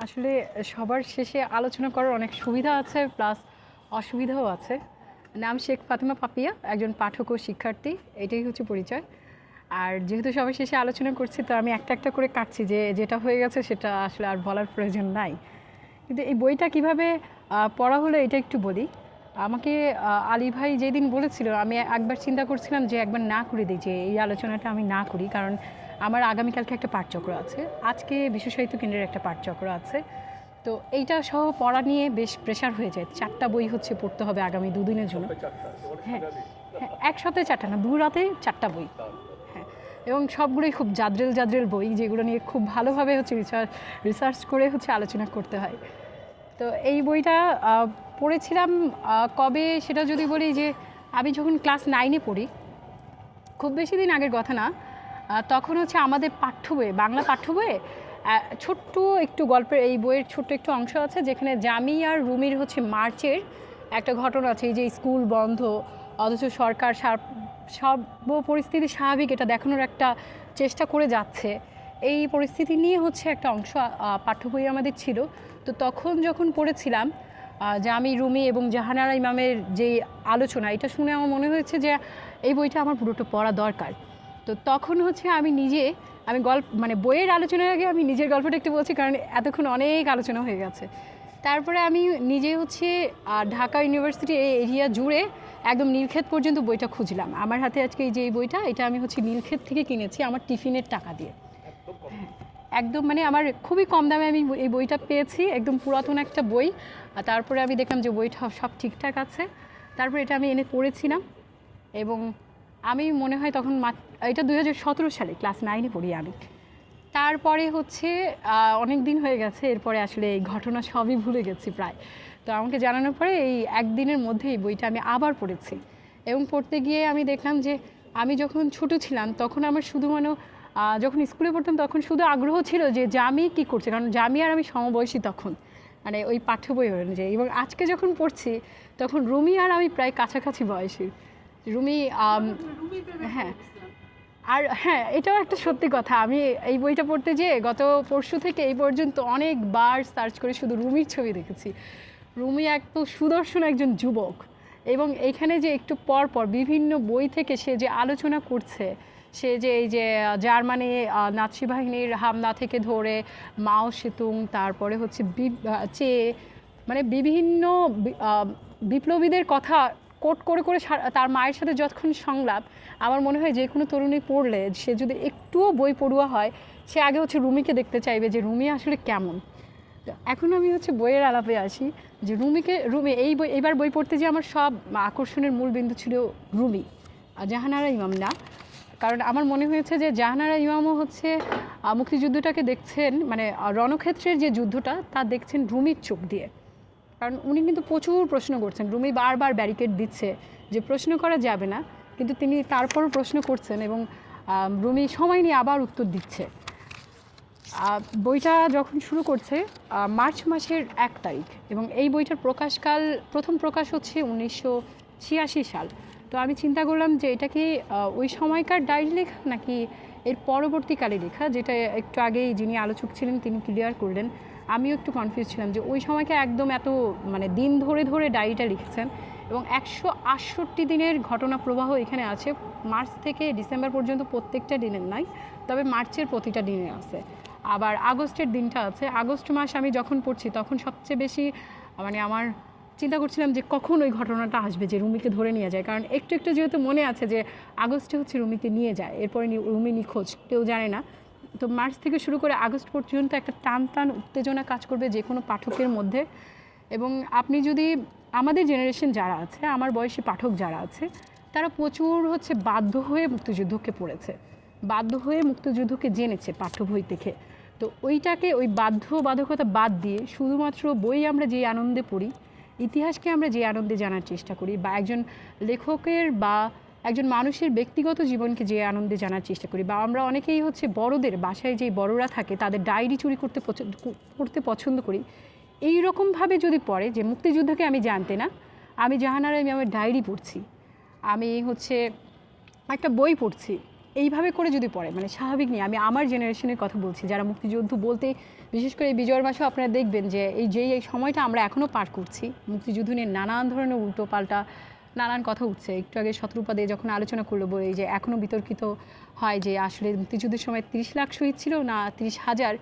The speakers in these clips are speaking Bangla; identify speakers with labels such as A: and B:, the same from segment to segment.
A: আসলে সবার শেষে আলোচনা করার অনেক সুবিধা আছে প্লাস অসুবিধাও আছে। নাম শেখ ফাতেমা পাপিয়া, একজন পাঠক ও শিক্ষার্থী, এটাই হচ্ছে পরিচয়। আর যেহেতু সবার শেষে আলোচনা করছি তো আমি একটা একটা করে কাটছি, যে যেটা হয়ে গেছে সেটা আসলে আর বলার প্রয়োজন নাই। কিন্তু এই বইটা কিভাবে পড়া হলো এটা একটু বলি। আমাকে আলী ভাই যেদিন বলেছিল আমি একবার চিন্তা করছিলাম যে একবার না করে দিই, যে এই আলোচনাটা আমি না করি, কারণ আমার আগামীকালকে একটা পাঠচক্র আছে, আজকে বিশ্ব সাহিত্য কেন্দ্রের একটা পাঠচক্র আছে। তো এইটা সহ পড়া নিয়ে বেশ প্রেশার হয়ে যায়, 4টা বই হচ্ছে পড়তে হবে আগামী দুদিনের জন্য। হ্যাঁ হ্যাঁ, এক সপ্তাহে 4টা না, 2 রাতে 4টা বই। হ্যাঁ, এবং সবগুলোই খুব জাদ্রেল জাদ্রেল বই, যেগুলো নিয়ে খুব ভালোভাবে হচ্ছে রিসার্চ করে হচ্ছে আলোচনা করতে হয়। তো এই বইটা পড়েছিলাম কবে সেটা যদি বলি, যে আমি যখন ক্লাস 9-এ পড়ি, খুব বেশি দিন আগের কথা না। তখন হচ্ছে আমাদের পাঠ্য বইয়ে, বাংলা পাঠ্য বইয়ে ছোট্ট একটু গল্পের, এই বইয়ের ছোট্ট একটু অংশ আছে যেখানে জামি আর রুমির হচ্ছে মার্চের একটা ঘটনা আছে। এই যে স্কুল বন্ধ অথচ সরকার সর্ব পরিস্থিতি স্বাভাবিক এটা দেখানোর একটা চেষ্টা করে যাচ্ছে, এই পরিস্থিতি নিয়ে হচ্ছে একটা অংশ পাঠ্য বই আমাদের ছিল। তো তখন যখন পড়েছিলাম জামি, রুমি এবং জাহানারা ইমামের যে আলোচনা, এটা শুনে আমার মনে হয়েছে যে এই বইটা আমার পুরোটা পড়া দরকার। তো তখন হচ্ছে আমি গল্প মানে বইয়ের আলোচনার আগে আমি নিজের গল্পটা একটু বলছি, কারণ এতক্ষণ অনেক আলোচনা হয়ে গেছে। তারপরে আমি নিজে হচ্ছে ঢাকা ইউনিভার্সিটি এই এরিয়া জুড়ে একদম নীলক্ষেত পর্যন্ত বইটা খুঁজলাম। আমার হাতে আজকে এই যে এই বইটা, এটা আমি হচ্ছে নীলক্ষেত থেকে কিনেছি আমার টিফিনের টাকা দিয়ে। একদম মানে আমার খুবই কম দামে আমি এই বইটা পেয়েছি, একদম পুরাতন একটা বই। আর তারপরে আমি দেখলাম যে বইটা সব ঠিকঠাক আছে, তারপরে এটা আমি এনে পড়েছিলাম। এবং আমি মনে হয় তখন এটা 2017 সালে ক্লাস 9-এ পড়ি আমি। তারপরে হচ্ছে অনেক দিন হয়ে গেছে, এরপরে আসলে এই ঘটনা সবই ভুলে গেছি প্রায়। তো আমাকে জানানোর পরে এই একদিনের মধ্যে এই বইটা আমি আবার পড়েছি। এবং পড়তে গিয়ে আমি দেখলাম যে আমি যখন ছোট ছিলাম তখন আমার শুধু যখন স্কুলে পড়তাম তখন শুধু আগ্রহ ছিল যে জামি কী করছে, কারণ জামি আর আমি সমবয়সী তখন, মানে ওই পাঠ্য বই অনুযায়ী। এবং আজকে যখন পড়ছি তখন রুমি আর আমি প্রায় কাছাকাছি বয়সী। রুমি হ্যাঁ, আর হ্যাঁ, এটাও একটা সত্যি কথা, আমি এই বইটা পড়তে যেয়ে গত পরশু থেকে এই পর্যন্ত অনেকবার সার্চ করে শুধু রুমির ছবি দেখেছি। রুমি এক তো সুদর্শন একজন যুবক, এবং এইখানে যে একটু পর পর বিভিন্ন বই থেকে সে যে আলোচনা করছে, সে যে এই যে জার্মানি নাৎসি বাহিনীর হামলা থেকে ধরে মাও সেতুং, তারপরে হচ্ছে মানে বিভিন্ন বিপ্লবীদের কথা কোট করে করে তার মায়ের সাথে যতক্ষণ সংলাপ, আমার মনে হয় যে কোনো তরুণী পড়লে সে যদি একটুও বই পড়ুয়া হয়, সে আগে হচ্ছে রুমিকে দেখতে চাইবে যে রুমি আসলে কেমন। তো এখন আমি হচ্ছে বইয়ের আলাপে আসি, যে রুমি এইবার বই পড়তে যে আমার সব আকর্ষণের মূল বিন্দু ছিল রুমি, জাহানারা ইমাম না। কারণ আমার মনে হয়েছে যে জাহানারা ইমামও হচ্ছে মুক্তিযুদ্ধটাকে দেখছেন, মানে রণক্ষেত্রের যে যুদ্ধটা তা দেখছেন রুমির চোখ দিয়ে। কারণ উনি কিন্তু প্রচুর প্রশ্ন করছেন, রুমি বারবার ব্যারিকেড দিচ্ছে যে প্রশ্ন করা যাবে না, কিন্তু তিনি তারপরও প্রশ্ন করছেন, এবং রুমি সময় নিয়ে আবার উত্তর দিচ্ছে। বইটা যখন শুরু করছে মার্চ মাসের 1 তারিখ, এবং এই বইটার প্রকাশকাল প্রথম প্রকাশ হচ্ছে 1986 সাল। তো আমি চিন্তা করলাম যে এটা কি ওই সময়কার ডায়েরি লেখা নাকি এর পরবর্তীকালে লেখা, যেটা একটু আগেই যিনি আলোচক ছিলেন তিনি ক্লিয়ার করলেন। আমিও একটু কনফিউজ ছিলাম যে ওই সময়কে একদম এত মানে দিন ধরে ধরে ডায়েরিটা লিখেছেন, এবং 168 দিনের ঘটনা প্রবাহ এখানে আছে, মার্চ থেকে ডিসেম্বর পর্যন্ত প্রত্যেকটা দিনের নয়, তবে মার্চের প্রতিটা দিনে আছে। আবার আগস্টের দিনটা আছে। আগস্ট মাস আমি যখন পড়ছি তখন সবচেয়ে বেশি মানে আমার চিন্তা করছিলাম যে কখন ওই ঘটনাটা আসবে যে রুমিকে ধরে নিয়ে যায়, কারণ একটু একটু যেহেতু মনে আছে যে আগস্টে হচ্ছে রুমিকে নিয়ে যায়, এরপরে রুমি নিখোঁজ, কেউ জানে না। তো মার্চ থেকে শুরু করে আগস্ট পর্যন্ত একটা টান টান উত্তেজনা কাজ করবে যে কোনো পাঠকের মধ্যে। এবং আপনি যদি আমাদের জেনারেশন যারা আছে, আমার বয়সী পাঠক যারা আছে, তারা প্রচুর হচ্ছে বাধ্য হয়ে মুক্তিযুদ্ধকে পড়েছে, বাধ্য হয়ে মুক্তিযুদ্ধকে জেনেছে পাঠ্য বই থেকে। তো ওইটাকে ওই বাধ্যবাধকতা বাদ দিয়ে শুধুমাত্র বই আমরা যে আনন্দে পড়ি, ইতিহাসকে আমরা যে আনন্দে জানার চেষ্টা করি, বা একজন লেখকের বা একজন মানুষের ব্যক্তিগত জীবনকে যে আনন্দে জানার চেষ্টা করি, বা আমরা অনেকেই হচ্ছে বড়দের বাসায় যেই বড়রা থাকে তাদের ডায়েরি চুরি পড়তে পছন্দ করি, এই রকমভাবে যদি পড়ে যে মুক্তিযুদ্ধকে আমি জানতে না, আমি জাহানারা ইমামের ডায়েরি পড়ছি, আমি হচ্ছে একটা বই পড়ছি, এইভাবে করে যদি পড়ে মানে স্বাভাবিক নিয়ে আমি আমার জেনারেশনের কথা বলছি যারা মুক্তিযুদ্ধ বলতে বিশেষ করে এই বিজয়ের মাসেও আপনারা দেখবেন যে এই সময়টা আমরা এখনও পার করছি মুক্তিযুদ্ধ নিয়ে নানান ধরনের উল্টোপাল্টা নানান কথা উঠছে একটু আগে শতরূপা দে যখন আলোচনা করলো বলে যে এখনও বিতর্কিত হয় যে আসলে মুক্তিযুদ্ধের সময় 30 লাখ শহীদ ছিল না 30,000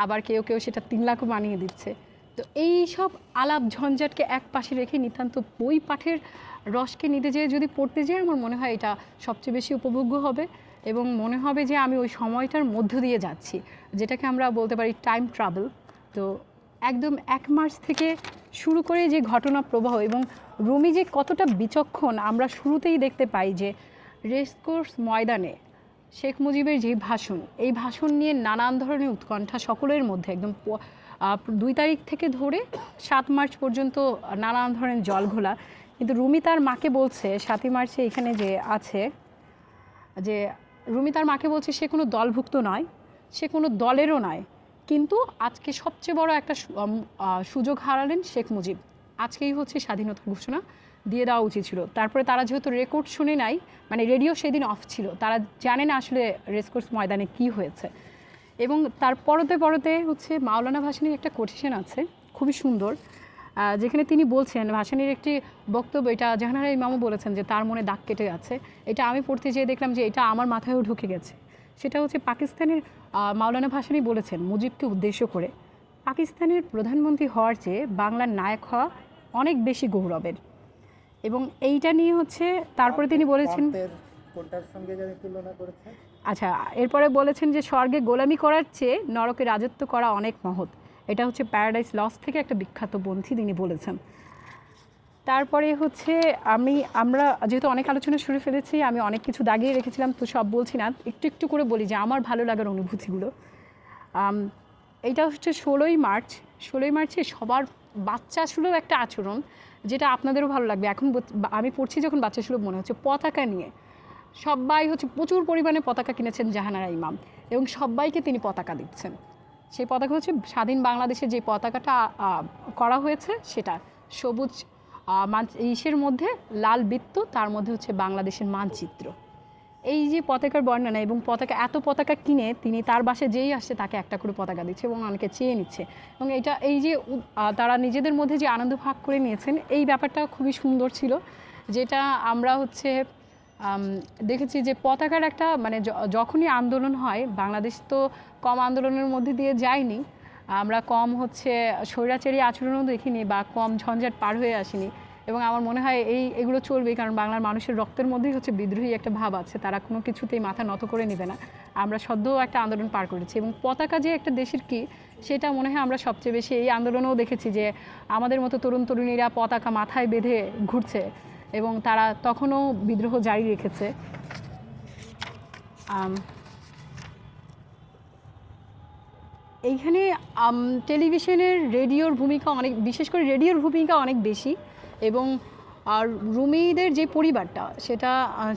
A: আবার কেউ কেউ সেটা 3 লাখও বানিয়ে দিচ্ছে তো এই সব আলাপ ঝঞ্ঝাটকে এক পাশে রেখে নিতান্ত বই পাঠের রসকে নিতে যেয়ে যদি পড়তে যাই আমার মনে হয় এটা সবচেয়ে বেশি উপভোগ্য হবে এবং মনে হবে যে আমি ওই সময়টার মধ্য দিয়ে যাচ্ছি যেটাকে আমরা বলতে পারি টাইম ট্রাভেল তো একদম 1 মার্চ থেকে শুরু করে যে ঘটনা প্রবাহ এবং রুমি যে কতটা বিচক্ষণ আমরা শুরুতেই দেখতে পাই যে রেসকোর্স ময়দানে শেখ মুজিবের যে ভাষণ এই ভাষণ নিয়ে নানান ধরনের উৎকণ্ঠা সকলের মধ্যে একদম 2 তারিখ থেকে ধরে 7 মার্চ পর্যন্ত নানান ধরনের জলঘোলা কিন্তু রুমি তার মাকে বলছে 7ই মার্চে এখানে যে আছে যে রুমি তার মাকে বলছে সে কোনো দলভুক্ত নয় সে কোনো দলেরও নয় কিন্তু আজকে সবচেয়ে বড় একটা সুযোগ হারালেন শেখ মুজিব আজকেই হচ্ছে স্বাধীনতা ঘোষণা দিয়ে দেওয়া উচিত ছিল তারপরে তারা যেহেতু রেকর্ড শুনে নাই মানে রেডিও সেদিন অফ ছিল তারা জানে না আসলে রেসকোর্স ময়দানে কি হয়েছে এবং তার পরতে হচ্ছে মাওলানা ভাসানীর একটা কোটেশন আছে খুবই সুন্দর যেখানে তিনি বলছেন ভাসানীর একটি বক্তব্য এটা জাহানারা ইমামও বলেছেন যে তার মনে দাগ কেটে আছে এটা আমি পড়তে যেয়ে দেখলাম যে এটা আমার মাথায়ও ঢুকে গেছে সেটা হচ্ছে পাকিস্তানের মাওলানা ভাসানী বলেছেন মুজিবকে উদ্দেশ্য করে পাকিস্তানের প্রধানমন্ত্রী হওয়ার চেয়ে বাংলার নায়ক হওয়া অনেক বেশি গৌরবের এবং এইটা নিয়ে হচ্ছে তারপরে তিনি বলেছেন
B: কোনটার সঙ্গে জানি তুলনা করেছেন
A: আচ্ছা এরপরে বলেছেন যে স্বর্গে গোলামি করার চেয়ে নরকে রাজত্ব করা অনেক মহৎ এটা হচ্ছে প্যারাডাইস লস্ট থেকে একটা বিখ্যাত পন্থী তিনি বলেছেন তারপরে হচ্ছে আমরা যেহেতু অনেক আলোচনা শুরু ফেলেছি আমি অনেক কিছু দাগিয়ে রেখেছিলাম তো সব বলছি না একটু করে বলি যে আমার ভালো লাগার অনুভূতিগুলো এইটা হচ্ছে 16ই মার্চে সবার বাচ্চা সুলভ একটা আচরণ যেটা আপনাদেরও ভালো লাগবে এখন আমি পড়ছি যখন বাচ্চা সুলভ মনে হচ্ছে পতাকা নিয়ে সবাই হচ্ছে প্রচুর পরিমাণে পতাকা কিনেছেন জাহানারা ইমাম এবং সবাইকে তিনি পতাকা দিচ্ছেন সেই পতাকা হচ্ছে স্বাধীন বাংলাদেশের যে পতাকাটা করা হয়েছে সেটা সবুজ ইসের মধ্যে লাল বৃত্ত তার মধ্যে হচ্ছে বাংলাদেশের মানচিত্র এই যে পতাকার বর্ণনা এবং এত পতাকা কিনে তিনি তার বাসায় যেই আসছে তাকে একটা করে পতাকা দিচ্ছে এবং অনেকে চেয়ে নিচ্ছে এবং এই যে তারা নিজেদের মধ্যে যে আনন্দ ভাগ করে নিয়েছেন এই ব্যাপারটা খুবই সুন্দর ছিল যেটা আমরা হচ্ছে দেখেছি যে পতাকার একটা মানে যখনই আন্দোলন হয় বাংলাদেশ তো কম আন্দোলনের মধ্যে দিয়ে যায়নি আমরা কম হচ্ছে স্বৈরাচারী আচরণও দেখিনি বা কম ঝঞ্ঝাট পার হয়ে আসিনি এবং আমার মনে হয় এগুলো চলবেই কারণ বাংলার মানুষের রক্তের মধ্যেই হচ্ছে বিদ্রোহী একটা ভাব আছে তারা কোনো কিছুতেই মাথা নত করে নেবে না আমরা সদ্য একটা আন্দোলন পার করেছি এবং পতাকা যে একটা দেশের কি সেটা মনে হয় আমরা সবচেয়ে বেশি এই আন্দোলনেও দেখেছি যে আমাদের মতো তরুণ তরুণীরা পতাকা মাথায় বেঁধে ঘুরছে এবং তারা তখনও বিদ্রোহ জারি রেখেছে এইখানে টেলিভিশনের রেডিওর ভূমিকা অনেক বিশেষ করে রেডিওর ভূমিকা অনেক বেশি এবং আর রুমিদের যে পরিবারটা সেটা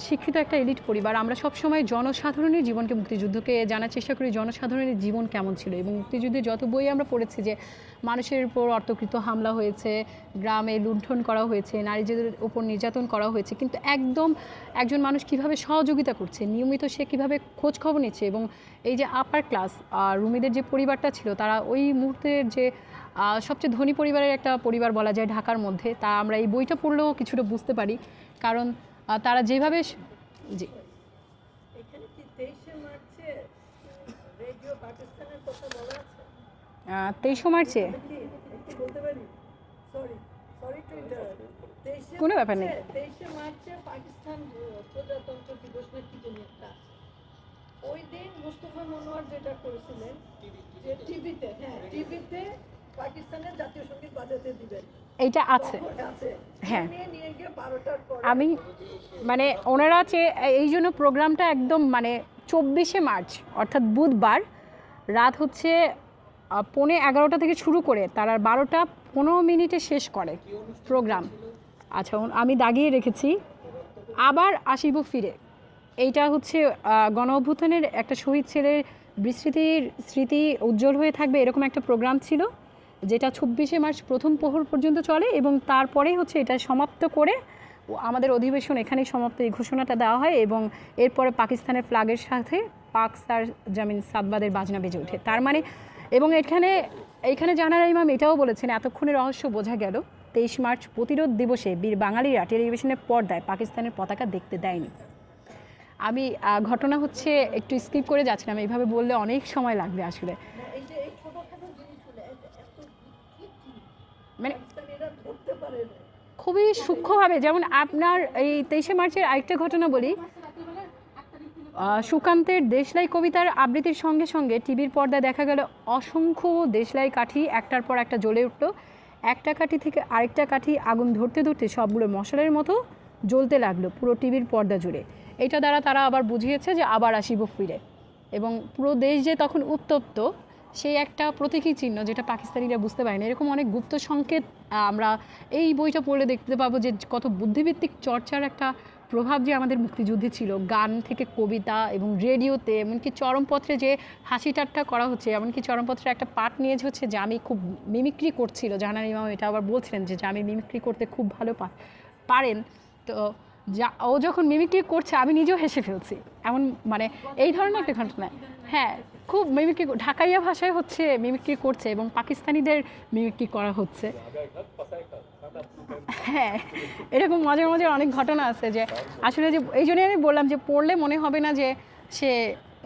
A: শিক্ষিত একটা এলিট পরিবার আমরা সবসময় জনসাধারণের জীবনকে মুক্তিযুদ্ধকে জানার চেষ্টা করি জনসাধারণের জীবন কেমন ছিল এবং মুক্তিযুদ্ধে যত বই আমরা পড়েছি যে মানুষের উপর অর্থকৃত হামলা হয়েছে গ্রামে লুণ্ঠন করা হয়েছে নারীদের উপর নির্যাতন করা হয়েছে কিন্তু একজন মানুষ কিভাবে সহযোগিতা করছে নিয়মিত সে কীভাবে খোঁজ খবর নিচ্ছে এবং এই যে আপার ক্লাস রুমিদের যে পরিবারটা ছিল তারা ওই মুহূর্তের যে সবচেয়ে ধনী পরিবারের একটা পরিবার বলা যায় ঢাকার মধ্যে তা আমরা এই বইটা পড়লেও কিছুটা বুঝতে পারি কারণ তারা যেভাবে জি 23 মার্চে কোনো ব্যাপার নেই
C: 23 মার্চে পাকিস্তান প্রজাতন্ত্র দিবস না কি জানি একটা ওই দিন মুস্তফা মনোয়ার যেটা করেছিলেন যে টিভিতে পাকিস্তানের জাতীয় সঙ্গীত বাজাতে দিবেন
A: এইটা আছে হ্যাঁ
C: নিয়ে গিয়ে 12টার পর
A: আমি মানে ওনারা এই জন্য প্রোগ্রামটা একদম মানে 24 মার্চ অর্থাৎ বুধবার রাত হচ্ছে 11:30 থেকে শুরু করে তারা 12:15 শেষ করে প্রোগ্রাম আচ্ছা আমি দাগিয়ে রেখেছি আবার আসিব ফিরে এইটা হচ্ছে গণ অভ্যুত্থানের একটা শহীদ ছেলের বিস্মৃতির স্মৃতি উজ্জ্বল হয়ে থাকবে এরকম একটা প্রোগ্রাম ছিল যেটা 24 মার্চ প্রথম প্রহর পর্যন্ত চলে এবং তারপরেই হচ্ছে এটা সমাপ্ত করে আমাদের অধিবেশন এখানেই সমাপ্ত, এই ঘোষণাটা দেওয়া হয় এবং এরপরে পাকিস্তানের ফ্ল্যাগের সাথে পাক সার জামিন সাদবাদের বাজনা বেজে ওঠে। তার মানে এবং এইখানে জাহানারা ইমাম এটাও বলেছেন, এতক্ষণে রহস্য বোঝা গেল, 23 মার্চ প্রতিরোধ দিবসে বীর বাঙালিরা টেলিভিশনের পর্দায় পাকিস্তানের পতাকা দেখতে দেয়নি। আমি ঘটনা হচ্ছে একটু স্কিপ করে যাচ্ছিলাম, এইভাবে বললে অনেক সময় লাগবে আসলে।
C: এই যে এই ছোটখাটো জিনিসগুলো এত বিকৃতি
A: মানে
C: পাকিস্তানিরা ধরতে পারে না।
A: খুবই সূক্ষ্মভাবে, যেমন আপনার এই 23শে মার্চের আরেকটা ঘটনা বলি। সুকান্তের দেশলাই কবিতার আবৃত্তির সঙ্গে সঙ্গে টিভির পর্দায় দেখা গেল অসংখ্য দেশলাই কাঠি একটার পর একটা জ্বলে উঠল। একটা কাঠি থেকে আরেকটা কাঠি আগুন ধরতে ধরতে সবগুলো মশালের মতো জ্বলতে লাগলো পুরো টিভির পর্দা জুড়ে। এটা দ্বারা তারা আবার বুঝিয়েছে যে আবার আসিব ফিরে, এবং পুরো দেশ যে তখন উত্তপ্ত সেই একটা প্রতীকী চিহ্ন যেটা পাকিস্তানিরা বুঝতে পারেনি। এরকম অনেক গুপ্ত সংকেত আমরা এই বইটা পড়লে দেখতে পাবো যে কত বুদ্ধিভিত্তিক চর্চার একটা প্রভাব যে আমাদের মুক্তিযুদ্ধে ছিল। গান থেকে কবিতা এবং রেডিওতে, এমনকি চরমপত্রে যে হাসি ঠাট্টা করা হচ্ছে, এমনকি চরমপত্রের একটা পাঠ নিয়ে হচ্ছে যে আমি খুব মিমিক্রি করছিল, জাহানারা ইমাম এটা আবার বলছিলেন যে আমি মিমিক্রি করতে খুব ভালো পারেন। তো ও যখন মিমিক্রি করছে আমি নিজেও হেসে ফেলছি, এমন মানে এই ধরনের একটা ঘটনা। হ্যাঁ, খুব মিমিক্রি, ঢাকাইয়া ভাষায় হচ্ছে মিমিক্রি করছে এবং পাকিস্তানিদের মিমিক্রি করা হচ্ছে। হ্যাঁ, এরকম মজার মজার অনেক ঘটনা আছে যে আসলে যে এই জন্যই আমি বললাম যে পড়লে মনে হবে না যে সে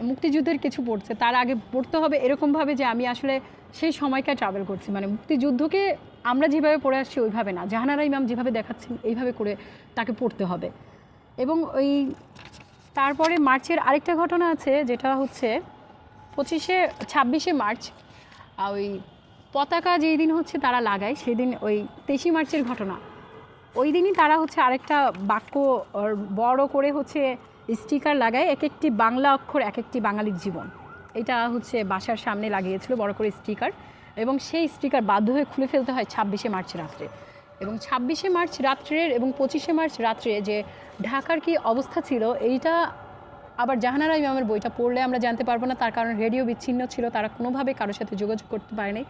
A: মুক্তিযুদ্ধের কিছু পড়ছে, তার আগে পড়তে হবে এরকমভাবে যে আমি আসলে সেই সময়কার ট্রাভেল করছি। মানে মুক্তিযুদ্ধকে আমরা যেভাবে পড়ে আসছি ওইভাবে না, জাহানারা ইমাম যেভাবে দেখাচ্ছেন এইভাবে করে তাকে পড়তে হবে। এবং ওই তারপরে মার্চের আরেকটা ঘটনা আছে যেটা হচ্ছে 26শে মার্চ, ওই পতাকা যেই দিন হচ্ছে তারা লাগায় সেদিন ওই 23 মার্চের ঘটনা, ওই দিনই তারা হচ্ছে আরেকটা বাক্য বড় করে হচ্ছে স্টিকার লাগায়, এক একটি বাংলা অক্ষর এক একটি বাঙালির জীবন, এটা হচ্ছে বাসার সামনে লাগিয়েছিল বড় করে স্টিকার, এবং সেই স্টিকার বাধ্য হয়ে খুলে ফেলতে হয় 26শে মার্চ রাত্রে। এবং 26শে মার্চ রাত্রের এবং 25শে মার্চ রাত্রে যে ঢাকার কি অবস্থা ছিল এইটা আবার জাহানারা ইমামের বইটা পড়লে আমরা জানতে পারবো না, তার কারণ রেডিও বিচ্ছিন্ন ছিল, তারা কোনোভাবে কারোর সাথে যোগাযোগ করতে পারেনি,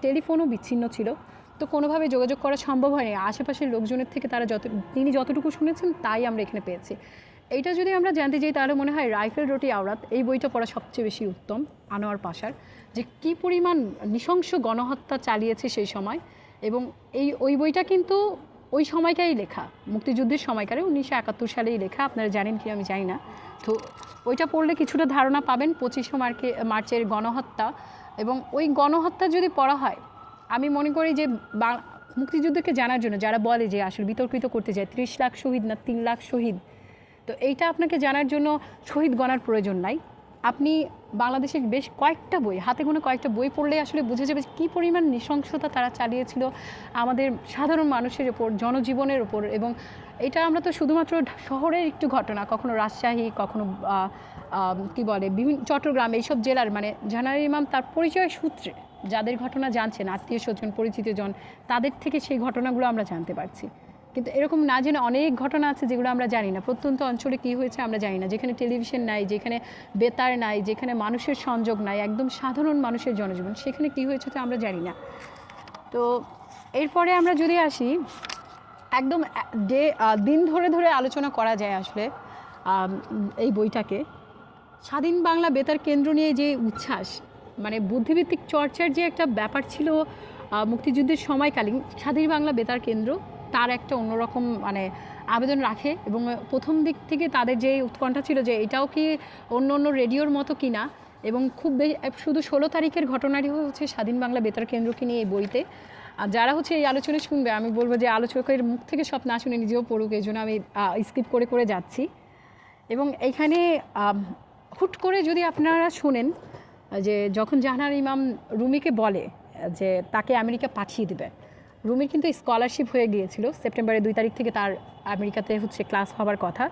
A: টেলিফোনও বিচ্ছিন্ন ছিল, তো কোনোভাবে যোগাযোগ করা সম্ভব হয়নি। আশেপাশের লোকজনের থেকে তিনি যতটুকু শুনেছেন তাই আমরা এখানে পেয়েছি। এইটা যদি আমরা জানতে চাই তাহলে মনে হয় রাইফেল রুটি আওরাত এই বইটা পড়া সবচেয়ে বেশি উত্তম, আনোয়ার পাশার, যে কী পরিমাণ নৃশংস গণহত্যা চালিয়েছে সেই সময়। এবং ওই বইটা কিন্তু ওই সময়কারই লেখা, মুক্তিযুদ্ধের সময়কারে 1971 সালেই লেখা, আপনারা জানেন কি আমি জানি না। তো ওইটা পড়লে কিছুটা ধারণা পাবেন 25শে মার্চের গণহত্যা। এবং ওই গণহত্যা যদি পড়া হয়, আমি মনে করি যে মুক্তিযুদ্ধকে জানার জন্য যারা বলে যে আসলে বিতর্কিত করতে যায় 30 লাখ শহীদ না 3 লাখ শহীদ, তো এইটা আপনাকে জানার জন্য শহীদ গণার প্রয়োজন নাই। আপনি বাংলাদেশের বেশ কয়েকটা বই, হাতে গোনা কয়েকটা বই পড়লেই আসলে বুঝে যাবে কী পরিমাণ নৃশংসতা তারা চালিয়েছিল আমাদের সাধারণ মানুষের ওপর, জনজীবনের ওপর। এবং এটা আমরা তো শুধুমাত্র শহরের একটু ঘটনা, কখনো রাজশাহী, কখনো কি বলে বিভিন্ন চট্টগ্রাম, এইসব জেলার, মানে জাহানারা ইমাম তার পরিচয় সূত্রে যাদের ঘটনা জানছেন, আত্মীয় স্বজন পরিচিত জন, তাদের থেকে সেই ঘটনাগুলো আমরা জানতে পারছি। কিন্তু এরকম না জেনে অনেক ঘটনা আছে যেগুলো আমরা জানি না, প্রত্যন্ত অঞ্চলে কী হয়েছে আমরা জানি না, যেখানে টেলিভিশন নাই, যেখানে বেতার নাই, যেখানে মানুষের সংযোগ নাই, একদম সাধারণ মানুষের জনজীবন, সেখানে কী হয়েছে তো আমরা জানি না। তো এরপরে আমরা যদি আসি, একদম দিন ধরে ধরে আলোচনা করা যায় আসলে এই বইটাকে। স্বাধীন বাংলা বেতার কেন্দ্র নিয়ে যে উচ্ছ্বাস, মানে বুদ্ধিভিত্তিক চর্চার যে একটা ব্যাপার ছিল মুক্তিযুদ্ধের সময়কালীন, স্বাধীন বাংলা বেতার কেন্দ্র তার একটা অন্যরকম মানে আবেদন রাখে। এবং প্রথম দিক থেকে তাদের যে উৎকণ্ঠা ছিল যে এটাও কি অন্য অন্য রেডিওর মতো কিনা, এবং খুব শুধু 16 তারিখের ঘটনাটি হচ্ছে স্বাধীন বাংলা বেতার কেন্দ্রকে নিয়ে এই বইতে। আর যারা হচ্ছে এই আলোচনা শুনবে, আমি বলবো যে আলোচকের মুখ থেকে সব না শুনে নিজেও পড়ুক, এই জন্য আমি স্কিপ করে করে যাচ্ছি। এবং এইখানে হুট করে যদি আপনারা শুনেন যে যখন জাহানারা ইমাম রুমিকে বলে যে তাকে আমেরিকা পাঠিয়ে দেবে, রুমির কিন্তু স্কলারশিপ হয়ে গিয়েছিল, সেপ্টেম্বরের 2 তারিখ থেকে তার আমেরিকাতে হচ্ছে ক্লাস হওয়ার কথা।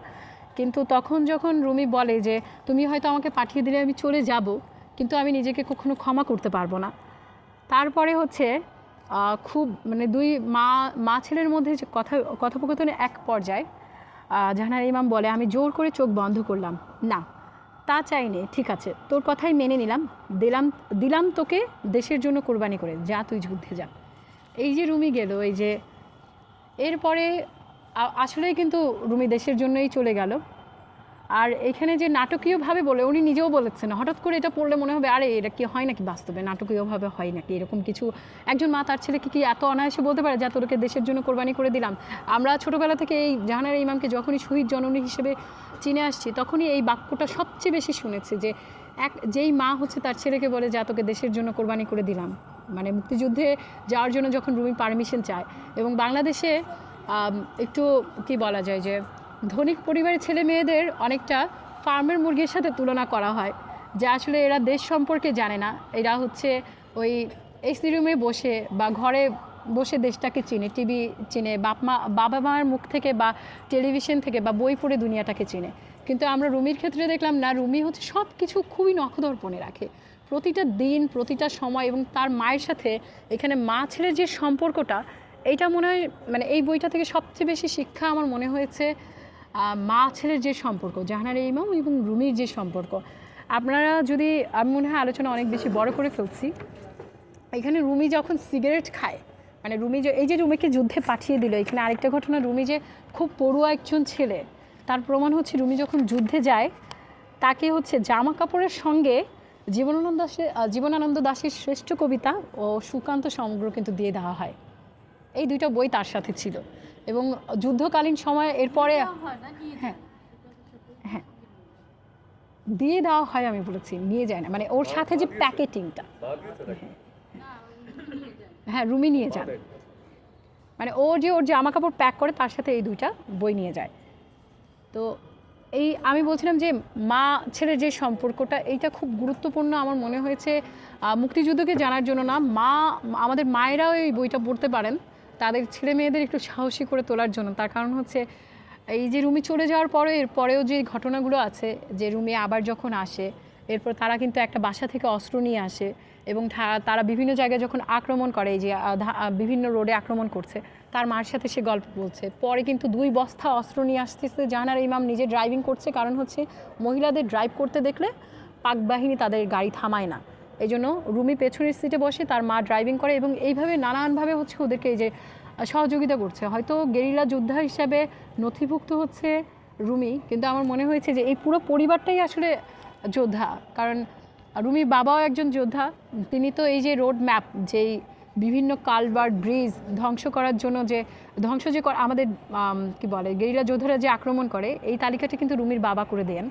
A: কিন্তু তখন যখন রুমি বলে যে তুমি হয়তো আমাকে পাঠিয়ে দিলে আমি চলে যাব, কিন্তু আমি নিজেকে কখনো ক্ষমা করতে পারবো না, তারপরে হচ্ছে খুব মানে দুই মা ছেলের মধ্যে যে কথোপকথনের এক পর্যায়ে জাহানারা ইমাম বলে, আমি জোর করে চোখ বন্ধ করলাম, না তা চাইনি, ঠিক আছে তোর কথাই মেনে নিলাম, দিলাম তোকে দেশের জন্য কোরবানি করে, যা তুই যুদ্ধে যা। এই যে রুমি গেল, এই যে এরপরে আসলেই কিন্তু রুমি দেশের জন্যই চলে গেল। আর এখানে যে নাটকীয়ভাবে বলে, উনি নিজেও বলেছেন, হঠাৎ করে এটা পড়লে মনে হবে আরে এটা কি হয় নাকি বাস্তবে, নাটকীয়ভাবে হয় নাকি এরকম কিছু। একজন মা তার ছেলেকে কি এত অনায়াসে বলতে পারে যে তোকে দেশের জন্য কোরবানি করে দিলাম? আমরা ছোটোবেলা থেকে এই জাহানারা ইমামকে যখনই শহীদ জননী হিসেবে চিনে আসছি, তখনই এই বাক্যটা সবচেয়ে বেশি শুনেছি যে যেই মা হচ্ছে তার ছেলেকে বলে যে তোকে দেশের জন্য কোরবানি করে দিলাম। মানে মুক্তিযুদ্ধে যাওয়ার জন্য যখন রুমি পারমিশন চায়, এবং বাংলাদেশে একটু কি বলা যায় যে ধনিক পরিবারের ছেলে মেয়েদের অনেকটা ফার্মের মুরগির সাথে তুলনা করা হয়, যে আসলে এরা দেশ সম্পর্কে জানে না, এরা হচ্ছে ওই এসি রুমে বসে বা ঘরে বসে দেশটাকে চিনে, টিভি চিনে, বাবা মার মুখ থেকে বা টেলিভিশন থেকে বা বই পড়ে দুনিয়াটাকে চিনে। কিন্তু আমরা রুমির ক্ষেত্রে দেখলাম না, রুমি হচ্ছে সব কিছু খুবই নখদর্পণে রাখে, প্রতিটা দিন প্রতিটা সময়, এবং তার মায়ের সাথে এখানে মা ছেলের যে সম্পর্কটা, এইটা মনে হয় মানে এই বইটা থেকে সবচেয়ে বেশি শিক্ষা আমার মনে হয়েছে মা ছেলের যে সম্পর্ক, জাহানারা ইমাম এবং রুমির যে সম্পর্ক। আপনারা যদি, আমি মনে হয় আলোচনা অনেক বেশি বড় করে ফেলছি, এখানে রুমি যখন সিগারেট খায়, মানে রুমি যে এই যে রুমিকে যুদ্ধে পাঠিয়ে দিল, এখানে আরেকটা ঘটনা, রুমি যে খুব পড়ুয়া একজন ছেলে তার প্রমাণ হচ্ছে রুমি যখন যুদ্ধে যায় তাকে হচ্ছে জামা কাপড়ের সঙ্গে জীবনানন্দ দাশের শ্রেষ্ঠ কবিতা ও সুকান্ত সমগ্র কিন্তু দিয়ে দেওয়া হয়। এই দুইটা বই তার সাথে ছিল, এবং যুদ্ধকালীন সময় এরপরে হ্যাঁ হ্যাঁ দিয়ে দেওয়া হয়, আমি বলেছি নিয়ে যায় না, মানে ওর সাথে যে প্যাকেটিংটা, হ্যাঁ রুমি নিয়ে যান, মানে ও যে ওর জামা কাপড় প্যাক করে তার সাথে এই দুইটা বই নিয়ে যায়। তো এই আমি বলছিলাম যে মা ছেলের যে সম্পর্কটা, এইটা খুব গুরুত্বপূর্ণ আমার মনে হয়েছে মুক্তিযুদ্ধকে জানার জন্য না, আমাদের মায়েরাও এই বইটা পড়তে পারেন তাদের ছেলে মেয়েদের একটু সাহসী করে তোলার জন্য। তার কারণ হচ্ছে এই যে রুমি চলে যাওয়ার পরে এরপরেও যে ঘটনাগুলো আছে, যে রুমি আবার যখন আসে, এরপর তারা কিন্তু একটা বাসা থেকে অস্ত্র নিয়ে আসে, এবং তারা বিভিন্ন জায়গায় যখন আক্রমণ করে, এই যে বিভিন্ন রোডে আক্রমণ করছে, তার মার সাথে সে গল্প বলছে। পরে কিন্তু 2 বস্তা অস্ত্র নিয়ে আসতেছে, জাহানারা ইমাম নিজে ড্রাইভিং করছে, কারণ হচ্ছে মহিলাদের ড্রাইভ করতে দেখলে পাক বাহিনী তাদের গাড়ি থামায় না, এই জন্য রুমি পেছনের সিটে বসে, তার মা ড্রাইভিং করে, এবং এইভাবে নানানভাবে হচ্ছে ওদেরকে এই যে সহযোগিতা করছে। হয়তো গেরিলা যোদ্ধা হিসাবে নথিভুক্ত হচ্ছে রুমি, কিন্তু আমার মনে হয়েছে যে এই পুরো পরিবারটাই আসলে যোদ্ধা, কারণ রুমির বাবাও একজন যোদ্ধা। তিনি তো এই যে রোড ম্যাপ, যেই বিভিন্ন কালভার্ট ব্রিজ ধ্বংস করার জন্য যে আমাদের কি বলে গেরিলা যোদ্ধারা যে আক্রমণ করে, এই তালিকাটা কিন্তু রুমির বাবা করে দেন।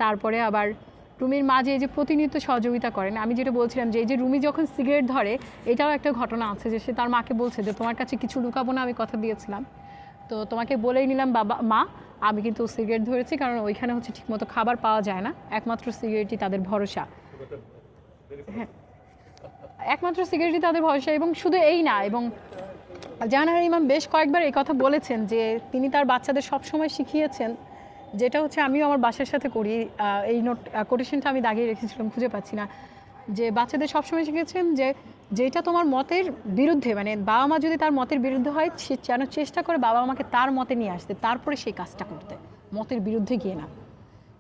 A: তারপরে আবার রুমির মা যে এই যে প্রতিনিয়ত সহযোগিতা করেন। আমি যেটা বলছিলাম যে এই যে রুমি যখন সিগারেট ধরে, এটাও একটা ঘটনা আছে যে সে তার মাকে বলছে যে তোমার কাছে কিছু লুকাবো না, আমি কথা দিয়েছিলাম, তো তোমাকে বলেই নিলাম মা, আমি কিন্তু সিগারেট ধরেছি, কারণ ওইখানে হচ্ছে ঠিকমতো খাবার পাওয়া যায় না, একমাত্র সিগারেটই তাদের ভরসা। হ্যাঁ, একমাত্র সিগারেটই তাদের ভরসা। এবং শুধু এই না, এবং জাহানারা ইমাম বেশ কয়েকবার এই কথা বলেছেন যে তিনি তার বাচ্চাদের সবসময় শিখিয়েছেন, যেটা হচ্ছে আমিও আমার বাসার সাথে করি, এই কোটেশনটা আমি দাগিয়ে রেখেছিলাম, খুঁজে পাচ্ছি না, যে বাচ্চাদের সবসময় শিখেছেন যে যেটা তোমার মতের বিরুদ্ধে, মানে বাবা মা যদি তার মতের বিরুদ্ধে হয়, সে যেন চেষ্টা করে বাবা মাকে তার মতে নিয়ে আসতে, তারপরে সেই কাজটা করতে, মতের বিরুদ্ধে গিয়ে না।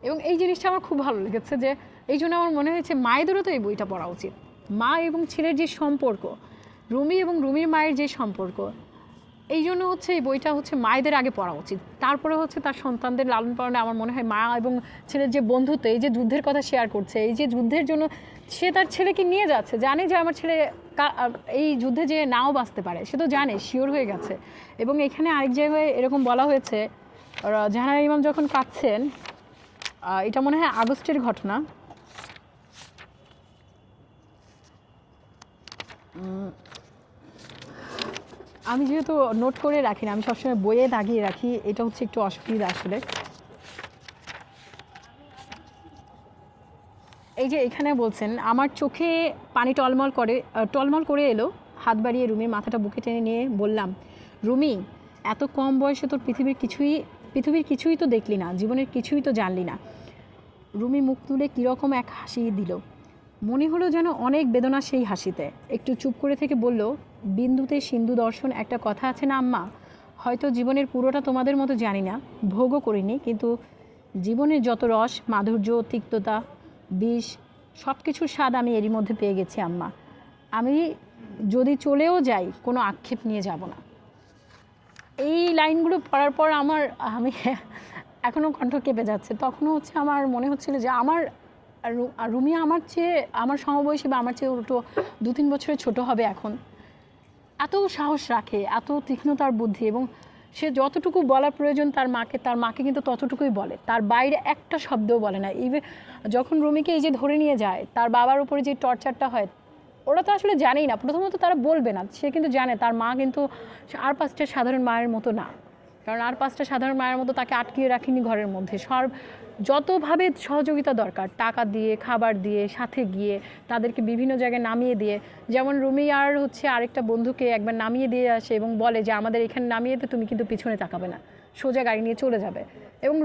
A: এবং এই জিনিসটা আমার খুব ভালো লেগেছে, যে এই জন্য আমার মনে হয়েছে মায়েদেরও তো এই বইটা পড়া উচিত। মা এবং ছেলের যে সম্পর্ক, রুমি এবং রুমির মায়ের যে সম্পর্ক, এই জন্য হচ্ছে এই বইটা হচ্ছে মায়েদের আগে পড়া উচিত, তারপরে হচ্ছে তার সন্তানদের লালন পালনে। আমার মনে হয় মা এবং ছেলের যে বন্ধুত্ব, এই যে যুদ্ধের কথা শেয়ার করছে, এই যে যুদ্ধের জন্য সে তার ছেলেকে নিয়ে যাচ্ছে, জানে যে আমার ছেলে এই যুদ্ধে যে নাও বাঁচতে পারে, সে তো জানে, শিওর হয়ে গেছে। এবং এখানে আরেক জায়গায় এরকম বলা হয়েছে, জাহানারা ইমাম যখন কাঁদছেন, এটা মনে হয় আগস্টের ঘটনা, আমি যেহেতু নোট করে রাখি না, আমি সবসময় বইয়ে দাগিয়ে রাখি, এটা হচ্ছে একটু অসুবিধা আসলে। এই যে এখানে বলছেন, আমার চোখে পানি টলমল করে এলো, হাত বাড়িয়ে রুমির মাথাটা বুকে টেনে নিয়ে বললাম, রুমি, এত কম বয়সে তোর পৃথিবীর কিছুই তো দেখলি না, জীবনের কিছুই তো জানলি না। রুমি মুখ তুলে কীরকম এক হাসি দিল, মনে হলো যেন অনেক বেদনা সেই হাসিতে। একটু চুপ করে থেকে বলল, বিন্দুতে সিন্ধু দর্শন একটা কথা আছে না আম্মা, হয়তো জীবনের পুরোটা তোমাদের মতো জানি না, ভোগও করিনি, কিন্তু জীবনের যত রস, মাধুর্য, তিক্ততা, বিষ, সব কিছুর স্বাদ আমি এরই মধ্যে পেয়ে গেছি আম্মা। আমি যদি চলেও যাই, কোনো আক্ষেপ নিয়ে যাব না। এই লাইনগুলো পড়ার পর আমি এখনও কণ্ঠ কেঁপে যাচ্ছে। তখনও হচ্ছে আমার মনে হচ্ছিল যে রুমি আমার চেয়ে, আমার সমবয়সী বা আমার চেয়ে উল্টো 2-3 বছরের ছোট হবে এখন। এত সাহস রাখে, এত তীক্ষ্ণতার বুদ্ধি, এবং সে যতটুকু বলার প্রয়োজন তার মাকে কিন্তু ততটুকুই বলে, তার বাইরে একটা শব্দও বলে না। ইভেন যখন রুমিকে এই যে ধরে নিয়ে যায়, তার বাবার উপরে যে টর্চারটা হয়, ওরা তো আসলে জানেই না, প্রথমত তারা বলবে না, সে কিন্তু জানে তার মা কিন্তু আর 5টা সাধারণ মায়ের মতো না। কারণ আর 5টা সাধারণ মায়ের মতো তাকে আটকিয়ে রাখিনি ঘরের মধ্যে। যতভাবে সহযোগিতা দরকার, টাকা দিয়ে, খাবার দিয়ে, সাথে গিয়ে তাদেরকে বিভিন্ন জায়গায় নামিয়ে দিয়ে, যেমন রুমি আর হচ্ছে আরেকটা বন্ধুকে একবার নামিয়ে দিয়ে আসে এবং বলে যে আমাদের এখানে নামিয়ে তো তুমি কিন্তু পিছনে তাকাবে না, সোজা গাড়ি নিয়ে চলে যাবে। এবং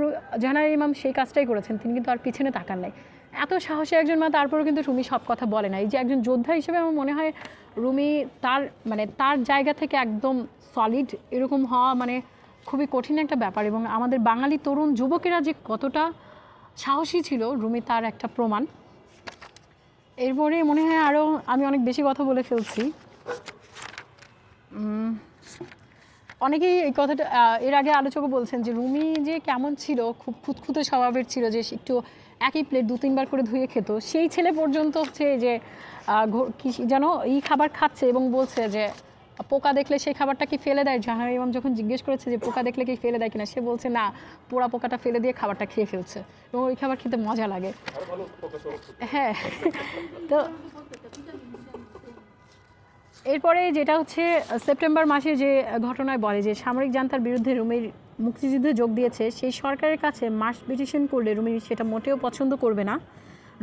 A: জাহানারা ইমাম সেই কাজটাই করেছেন, তিনি কিন্তু আর পিছনে তাকান নাই। এত সাহসী একজন মা, তারপরেও কিন্তু রুমি সব কথা বলে না। এই যে একজন যোদ্ধা হিসেবে আমার মনে হয় রুমি তার জায়গা থেকে একদম সলিড এরকম হওয়া খুবই কঠিন একটা ব্যাপার। এবং আমাদের বাঙালি তরুণ যুবকেরা যে কতটা সাহসী ছিল, রুমি তার একটা প্রমাণ। এরপরে মনে হয় আরও আমি অনেক বেশি কথা বলে ফেলছি। অনেকেই এই কথাটা এর আগে আলোচকও বলছেন যে রুমি যে কেমন ছিল, খুব খুঁতখুঁতে স্বভাবের ছিল, যে একটু একই প্লেট 2-3 বার করে ধুয়ে খেত। সেই ছেলে পর্যন্ত হচ্ছে যে কি যেন খাবার খাচ্ছে এবং বলছে যে পোকা দেখলে সেই খাবারটা কি ফেলে দেয়। জাহানারা ইমাম যখন জিজ্ঞেস করেছে যে পোকা দেখলে কি ফেলে দেয় কিনা, সে বলছে না, পোড়া পোকাটা ফেলে দিয়ে খাবারটা খেয়ে ফেলছে এবং ওই খাবার খেতে মজা লাগে। হ্যাঁ, তো এরপরে যেটা হচ্ছে সেপ্টেম্বর মাসে যে ঘটনায় বলে যে সামরিক জান্তার বিরুদ্ধে রুমির মুক্তিযুদ্ধে যোগ দিয়েছে, সেই সরকারের কাছে মাস পিটিশন করলে রুমি সেটা মোটেও পছন্দ করবে না।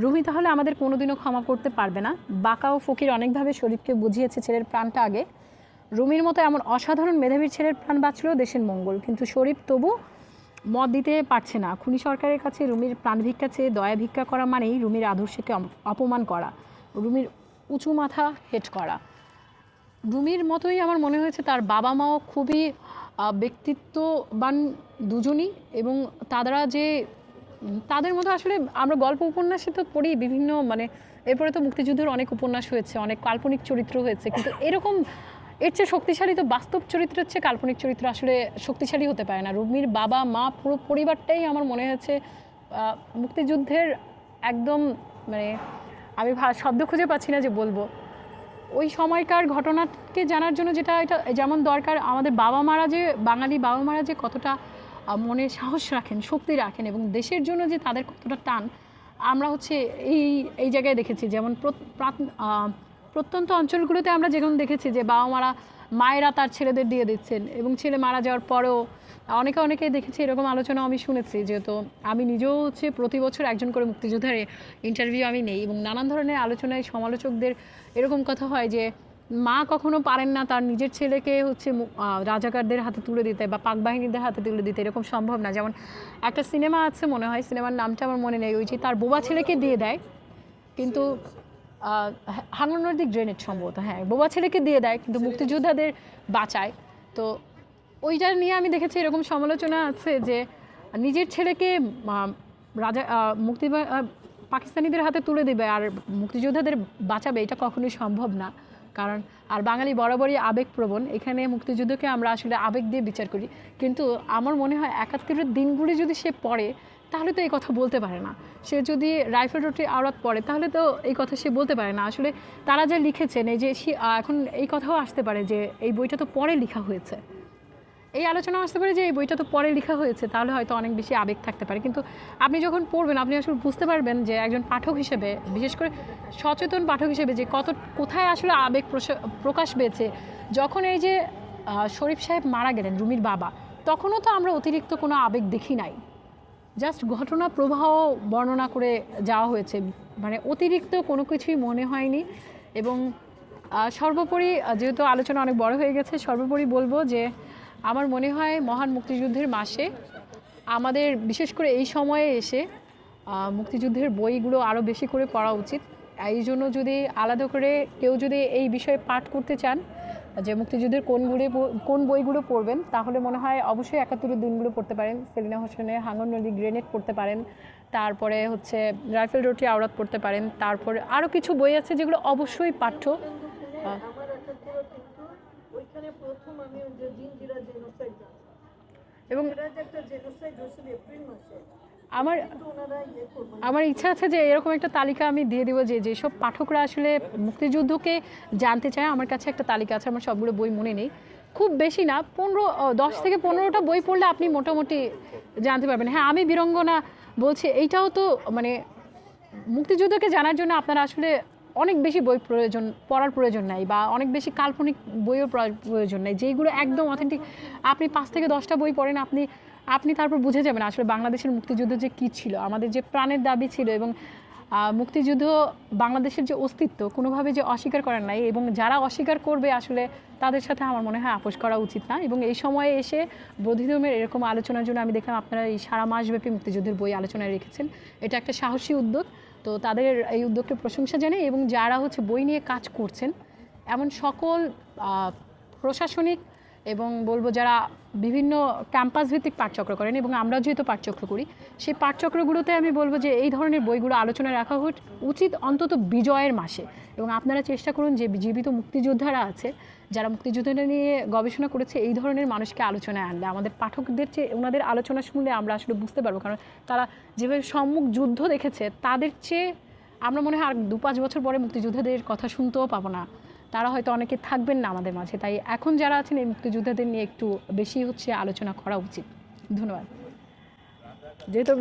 A: রুমি তাহলে আমাদের কোনোদিনও ক্ষমা করতে পারবে না। বাঁকা ও ফকির অনেকভাবে শরীফকে বুঝিয়েছে ছেলের প্রাণটা আগে। রুমির মতো এমন অসাধারণ মেধাবীর ছেলের প্রাণ বাঁচলেও দেশের মঙ্গল, কিন্তু শরীফ তবু মত দিতে পারছে না। খুনি সরকারের কাছে রুমির প্রাণ ভিক্ষা চেয়ে দয়া ভিক্ষা করা মানেই রুমির আদর্শকে অপমান করা, রুমির উঁচু মাথা হেট করা। রুমির মতোই আমার মনে হয়েছে তার বাবা মাও খুবই ব্যক্তিত্ববান দুজনই, এবং তাদের মতো আসলে আমরা গল্প উপন্যাসে তো পড়ি বিভিন্ন, এরপরে তো মুক্তিযুদ্ধের অনেক উপন্যাস হয়েছে, অনেক কাল্পনিক চরিত্র হয়েছে, কিন্তু এরকম এর চেয়ে শক্তিশালী তো বাস্তব চরিত্রের চেয়ে কাল্পনিক চরিত্র আসলে শক্তিশালী হতে পারে না। রুমির বাবা মা পুরো পরিবারটাই আমার মনে হয়েছে মুক্তিযুদ্ধের একদম, আমি শব্দ খুঁজে পাচ্ছি না যে বলবো, ওই সময়কার ঘটনাকে জানার জন্য এটা যেমন দরকার, আমাদের বাঙালি বাবা মারা যে কতটা মনে সাহস রাখেন, শক্তি রাখেন, এবং দেশের জন্য যে তাদের কতটা টান, আমরা হচ্ছে এই জায়গায় দেখেছি। যেমন প্রত্যন্ত অঞ্চলগুলোতে আমরা যেমন দেখেছি যে মায়েরা তার ছেলেদের দিয়ে দিচ্ছেন, এবং ছেলে মারা যাওয়ার পরেও অনেকে দেখেছি, এরকম আলোচনা আমি শুনেছি। যেহেতু আমি নিজেও হচ্ছে প্রতি বছর একজন করে মুক্তিযোদ্ধার ইন্টারভিউ আমি নেই, এবং নানান ধরনের আলোচনায় সমালোচকদের এরকম কথা হয় যে মা কখনো পারেন না তার নিজের ছেলেকে হচ্ছে রাজাকারদের হাতে তুলে দিতে বা পাক বাহিনীদের হাতে তুলে দিতে, এরকম সম্ভব না। যেমন একটা সিনেমা আছে, মনে হয় সিনেমার নামটা আমার মনে নেই, ওই যে তার বোবা ছেলেকে দিয়ে দেয়, কিন্তু হাঙ্গর নদী গ্রেনেড সম্ভবত, হ্যাঁ, বোবা ছেলেকে দিয়ে দেয় কিন্তু মুক্তিযোদ্ধাদের বাঁচায়। তো ওইটা নিয়ে আমি দেখেছি এরকম সমালোচনা আছে যে নিজের ছেলেকে পাকিস্তানিদের হাতে তুলে দেবে আর মুক্তিযোদ্ধাদের বাঁচাবে, এটা কখনোই সম্ভব না। কারণ বাঙালি বরাবরই আবেগপ্রবণ, এখানে মুক্তিযুদ্ধকে আমরা আসলে আবেগ দিয়ে বিচার করি। কিন্তু আমার মনে হয় 71-এর দিনগুলি যদি সে পড়ে তাহলে তো এই কথা বলতে পারে না। সে যদি রাইফেল রুটি আওরাত পড়ে তাহলে তো এই কথা সে বলতে পারে না। আসলে তারা যা লিখেছেন, এই যে এখন এই কথাও আসতে পারে যে এই বইটা তো পরে লেখা হয়েছে, এই আলোচনা আসতে পারে যে এই বইটা তো পরে লেখা হয়েছে, তাহলে হয়তো অনেক বেশি আবেগ থাকতে পারে। কিন্তু আপনি যখন পড়বেন আপনি আসলে বুঝতে পারবেন যে একজন পাঠক হিসেবে, বিশেষ করে সচেতন পাঠক হিসেবে, যে কোথায় আসলে আবেগ প্রকাশ পেয়েছে। যখন এই যে শরীফ সাহেব মারা গেলেন, রুমির বাবা, তখনও তো আমরা অতিরিক্ত কোনো আবেগ দেখি নাই, জাস্ট ঘটনা প্রবাহ বর্ণনা করে যাওয়া হয়েছে, অতিরিক্ত কোনো কিছুই মনে হয়নি। এবং সর্বোপরি, যেহেতু আলোচনা অনেক বড় হয়ে গেছে, সর্বোপরি বলবো যে আমার মনে হয় মহান মুক্তিযুদ্ধের মাসে আমাদের বিশেষ করে এই সময়ে এসে মুক্তিযুদ্ধের বইগুলো আরও বেশি করে পড়া উচিত। এই জন্য যদি আলাদা করে কেউ যদি এই বিষয়ে পাঠ করতে চান যে মুক্তিযুদ্ধের কোন বইগুলো পড়বেন, তাহলে মনে হয় অবশ্যই 71-এর দিনগুলো পড়তে পারেন, সেলিনা হোসেনের হাঙ্গর নদী গ্রেনেড পড়তে পারেন, তারপরে হচ্ছে রাইফেল রুটি আওরাত পড়তে পারেন, তারপরে আরও কিছু বই আছে যেগুলো অবশ্যই পাঠ্য।
C: আমার একটা কিন্তু ওইখানে প্রথম আমি ওই যে জিঞ্জিরা জেনোসাইড জানলাম,
A: এবং
C: এটা যে একটা জেনোসাইড হয়েছিল এপ্রিল মাসে,
A: আমার
C: কিন্তু ওনারা করবেন
A: আমার ইচ্ছা আছে যে এরকম একটা তালিকা আমি দিয়ে দিব, যে যেসব পাঠকরা আসলে মুক্তিযুদ্ধকে জানতে চায়। আমার কাছে একটা তালিকা আছে, আমার সবগুলো বই মনে নেই, খুব বেশি না, 10 থেকে 15টা বই পড়লে আপনি মোটামুটি জানতে পারবেন। হ্যাঁ, আমি বীরঙ্গনা বলছি, এইটাও তো মানে মুক্তিযুদ্ধকে জানার জন্য আপনারা আসলে অনেক বেশি বই পড়ার প্রয়োজন নাই, বা অনেক বেশি কাল্পনিক বইও প্রয়োজন নাই, যেইগুলো একদম অথেন্টিক। আপনি 5 থেকে 10টা বই পড়েন, আপনি তারপর বুঝে যাবেন আসলে বাংলাদেশের মুক্তিযুদ্ধ যে কী ছিল, আমাদের যে প্রাণের দাবি ছিল, এবং মুক্তিযুদ্ধ বাংলাদেশের যে অস্তিত্ব কোনোভাবে যে অস্বীকার করার নাই, এবং যারা অস্বীকার করবে আসলে তাদের সাথে আমার মনে হয় আপোষ করা উচিত না। এবং এই সময়ে এসে বৌদ্ধধর্মের এরকম আলোচনার জন্য আমি দেখলাম আপনারা এই সারা মাসব্যাপী মুক্তিযুদ্ধের বই আলোচনায় রেখেছেন, এটা একটা সাহসী উদ্যোগ। তো তাদের এই উদ্যোগকে প্রশংসা জানাই, এবং যারা হচ্ছে বই নিয়ে কাজ করছেন এমন সকল প্রশাসনিক এবং বলবো যারা বিভিন্ন ক্যাম্পাস ভিত্তিক পাঠচক্র করেন, এবং আমরা যেহেতু পাঠচক্র করি, সেই পাঠচক্রগুলোতে আমি বলবো যে এই ধরনের বইগুলো আলোচনায় রাখা উচিত অন্তত বিজয়ের মাসে। এবং আপনারা চেষ্টা করুন যে জীবিত মুক্তিযোদ্ধারা আছে, যারা মুক্তিযুদ্ধটা নিয়ে গবেষণা করেছে, এই ধরনের মানুষকে আলোচনায় আনলে আমাদের পাঠকদের চেয়ে ওনাদের আলোচনা শুনলে আমরা আসলে বুঝতে পারবো, কারণ তারা যেভাবে সম্মুখ যুদ্ধ দেখেছে তাদের চেয়ে আমরা মনে হয় আর 2-5 বছর পরে মুক্তিযোদ্ধাদের কথা শুনতেও পাবো না, তারা হয়তো অনেকে থাকবেন না আমাদের মাঝে। তাই এখন যারা আছেন এই মুক্তিযোদ্ধাদের নিয়ে একটু বেশি হচ্ছে আলোচনা করা উচিত। ধন্যবাদ। যেহেতু